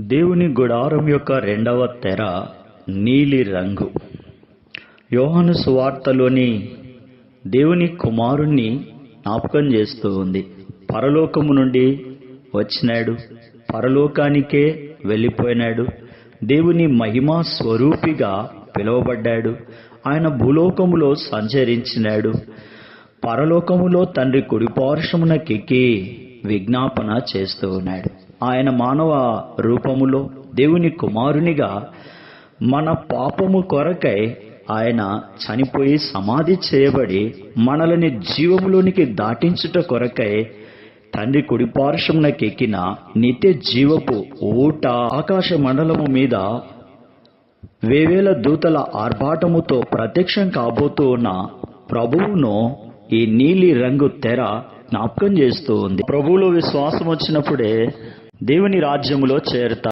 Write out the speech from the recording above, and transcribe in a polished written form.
దేవుని గుడారం యొక్క రెండవ తెర నీలి రంగు. యోహాను సువార్తలోని దేవుని కుమారుణ్ణి జ్ఞాపకం చేస్తూ ఉంది. పరలోకము నుండి వచ్చినాడు, పరలోకానికే వెళ్ళిపోయినాడు, దేవుని మహిమా స్వరూపిగా పిలువబడ్డాడు. ఆయన భూలోకములో సంచరించినాడు, పరలోకములో తండ్రి కుడిపార్శ్వమునకెక్కి విజ్ఞాపన చేస్తూ ఉన్నాడు. ఆయన మానవ రూపములో దేవుని కుమారునిగా మన పాపము కొరకై ఆయన చనిపోయి సమాధి చేయబడి మనల్ని జీవములోనికి దాటించుట కొరకై తండ్రి కుడిపార్శ్వమునకెక్కిన నిత్య జీవపు ఊట ఆకాశ మండలము మీద వేవేల దూతల ఆర్భాటముతో ప్రత్యక్షం కాబోతూ ఉన్న ప్రభువును ఈ నీలి రంగు తెర జ్ఞాపకం చేస్తూ ఉంది. ప్రభువులో విశ్వాసం వచ్చినప్పుడే దేవుని రాజ్యములో చేరుతారు.